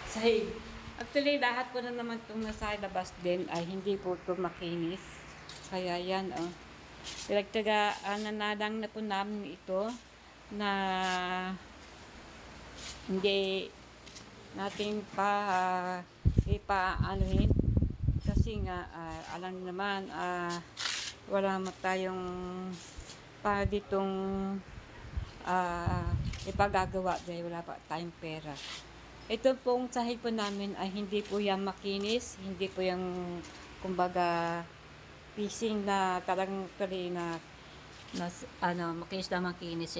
sahig. Actually, lahat po na naman itong nasa labas din ay hindi po ito makinis. Kaya yan, nanadang na po namin ito na hindi natin ipaanuhin kasi nga alam naman wala mo tayong ditong ipagagawa dahil wala pa tayong pera. Ito pong sahig po namin ay hindi po yan makinis, hindi po yung kumbaga pising na talagang makinis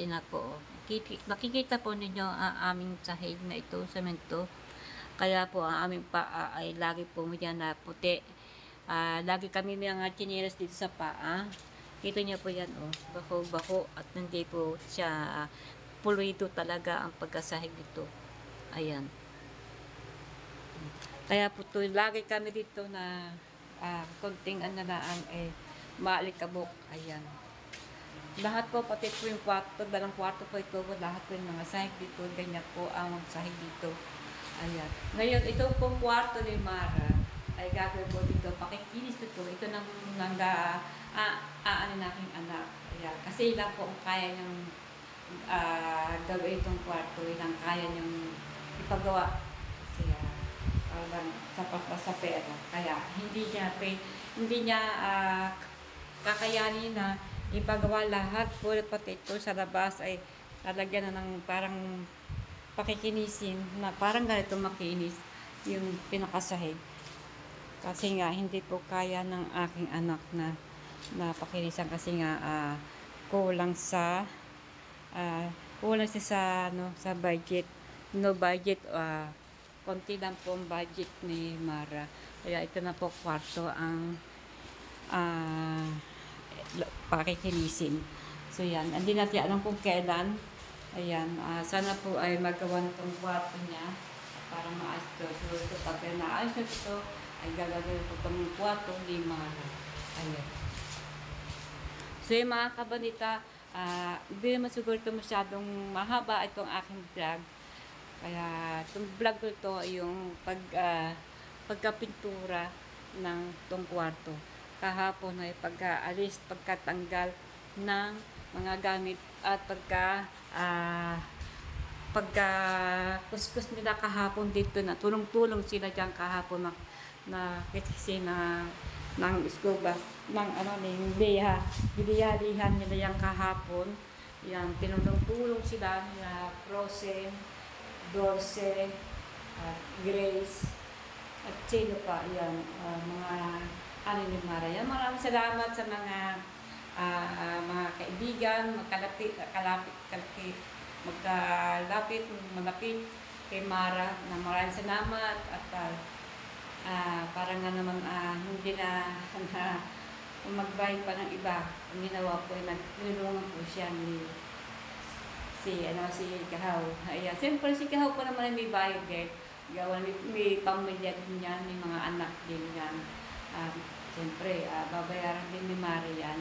na po. Makikita po ninyo ang aming sahig na ito, semento. Kaya po ang aming paa ay lagi po yan na puti. Lagi kami mga chinelas dito sa paa. Kita niyo po yan, bako-bako at hindi po siya pulido talaga ang pagkasahig dito. Ayan. Kaya po to, lagi kami dito na konting maalikabok. Ayan. Lahat po, pati po yung kwarto, 2 kwarto po ito, lahat po yung mga sahig dito, ganyan po ang sahig dito. Ayan. Ngayon, ito pong kwarto ni Mara, ay gagawin po dito, pakikinis dito, ito nang aanin aking anak. Ayan. Kasi ilang po ang kaya niyang gawin itong kwarto, ilang kaya niyang ipagawa. Kasi sapat pa sa pera. Kaya, hindi niya kakayanin na ipagawa lahat po, pati ito sa labas ay lalagyan na ng parang pakikinisin na parang ganito makinis yung pinakasahig. Kasi nga, hindi po kaya ng aking anak na napakinisan kasi nga kulang sa kulang siya sa sa budget. No budget, konti lang po ang budget ni Mara. Kaya ito na po kwarto ang pakikinisin. So yan, hindi natin alam kung kailan. Ayan, sana po ay magawa na itong kwarto niya para maayos ito. So pag naayos na ito, ay gagawin po itong kwarto ni Mara. Ayan. So yung mga kabanita, hindi naman siguro ito masyadong mahaba itong aking vlog. Kaya itong vlog ko ito yung pagkapintura ng itong kwarto. Kahapon ay pagkaalis, pagkatanggal ng mga gamit at pagka kuskus nila kahapon dito na tulong-tulong sila diyan kahapon na kasi ng scuba ng ng bilihan nila yan kahapon. Yan, tinulong-tulong sila na Frozen, Dorce, at Grace, at sino pa, yan, mga ni Mara. Yan, maraming salamat sa mga kaibigan, malapit kay Mara, na maraming salamat at parang nga naman hindi na magbayad pa ng iba. Ang ginawa po ay nagtulungan po siya ni si Kahaw. Ayan. Siyempre si Kahaw po naman ay may bayad din. Gawa may pamilya din yan, may mga anak din yan. Siyempre, babayaran din ni Marian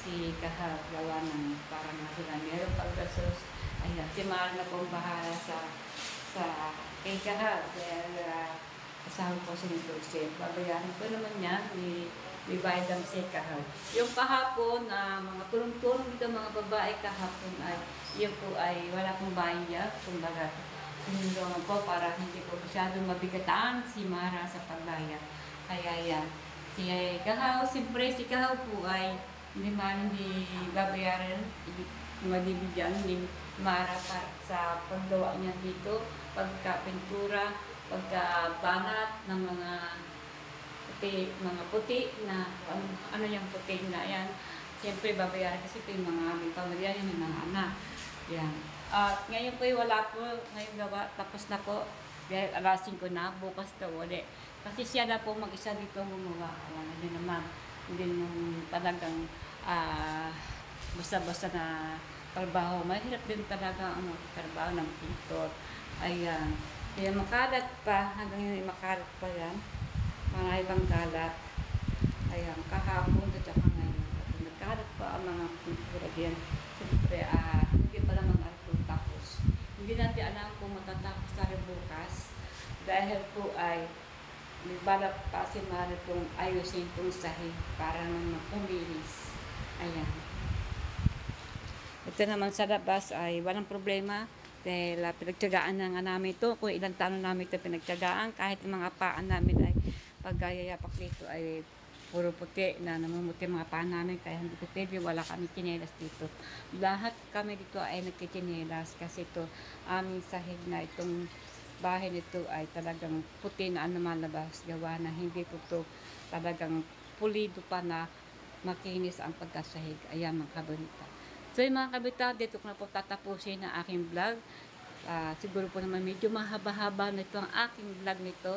si Kahaw. Gawa ng parang nga sila meron pagdasos. Ayan. Si Mara na po bahala sa kay Kahaw. Kaya kasama po siya ni Dulce. Babayaran po naman niya may bayad ang si Kahaw. Yung kahapon, mga tulong-tulong dito mga babae kahapon ay yun po ay wala pong bayad. Kumbaga, tinulungan po para hindi po masyadong mabigataan si Mara sa pagbayad. Kaya yan. Si Kahaw, siyempre si Kahaw po ay hindi babayaran, malibigyan ni Mara sa paggawa niya dito, pagka-pintura, pagka-banat ng mga puti na ano yung puti na yan. Siyempre babayaran kasi ito yung mga may pamilya niya, may mga anak. Yan. At ngayon po wala po, ngayon gawa, tapos na po. Dahil alasin ko na, bukas daw ulit. Kasi siya na po mag-isa dito gumawa. Alam na din naman, hindi nung talagang basta-basta na trabaho. Mahirap din talaga ang trabaho ng pintor. Ayan. Kaya makalat pa, hanggang yun makalat pa yan. Mga ibang kalat. Ayan, kahapon at saka ngayon. Nagkalat pa ang mga pintura diyan. Siyempre, hindi pa naman ito tapos. Hindi natin alam kung matatapos na rin bukas. Dahil po ay nagbalak pa si Mara itong ayusin itong sahig para naman pumilis. Ayan. Ito naman sa labas ay walang problema. Dahil pinagtyagaan na nga namin ito. Kung ilang taon namin ito pinagtyagaan. Kahit yung mga paan namin ay pagyayapak dito ay puro puti na namumuti mga paan namin. Kaya hindi ko pwede, wala kami tsinelas dito. Lahat kami dito ay nagkitsinelas. Kasi ito aming sahig na itong bahay nito ay talagang puti na ang lumalabas. Gawa na hindi po ito talagang pulido pa na makinis ang pagkasahig. Ayan mga kabunita. So yung mga kabita, dito ko na po tatapusin ang aking vlog. Siguro po naman medyo mahaba-haba na ito ang aking vlog nito.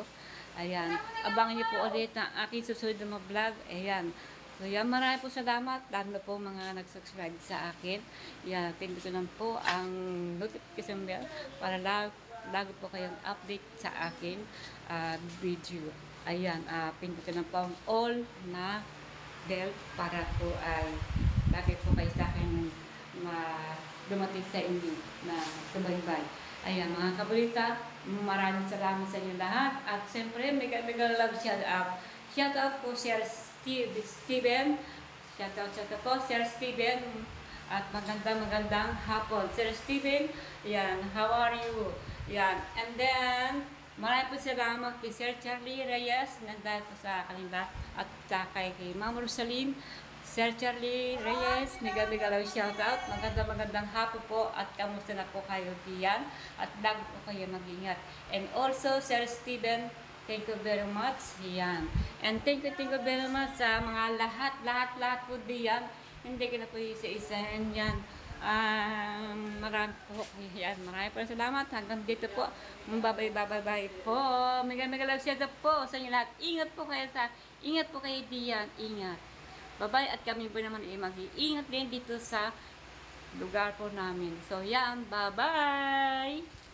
Ayan, abangan niyo po ulit ang aking susunod na vlog. Ayan, so yan, marami po salamat. Lalo po mga nag-subscribe sa akin. Ayan, pindutin lang po ang notification bell para lagi po kayong update sa aking video. Ayan, pindutin lang po ang all na bell para po ay lagi po kayo sa akin dumating sa inyo na subaybay. Ayan mga kabalita, maraming salamat sa inyo lahat. At siyempre, mega love shout out. Shout out po Sir Steven. Shout out po Sir Steven. At magandang hapon. Sir Steven, yan, how are you? Yan. And then, maraming po salamat kay Sir Charlie Reyes. Nandahil po sa kanila. At kay Ma'am Rosaline. Sir Charlie Reyes, mega love shout out. Magandang hapon po at kamusta na po kayo diyan at lagi po kayo mag-ingat. And also Sir Steven Thank you very much. Yan. And thank you very much sa mga lahat po diyan. Hindi ko na po isa-isa. And yan. Marami po. Yan. Marami po salamat. Hanggang dito po. Bye po. Mega love shout out po sa inyo lahat. Ingat po kayo diyan. Ingat. Bye-bye. At kami po naman mag-iingat din dito sa lugar po namin. So yan. Bye-bye.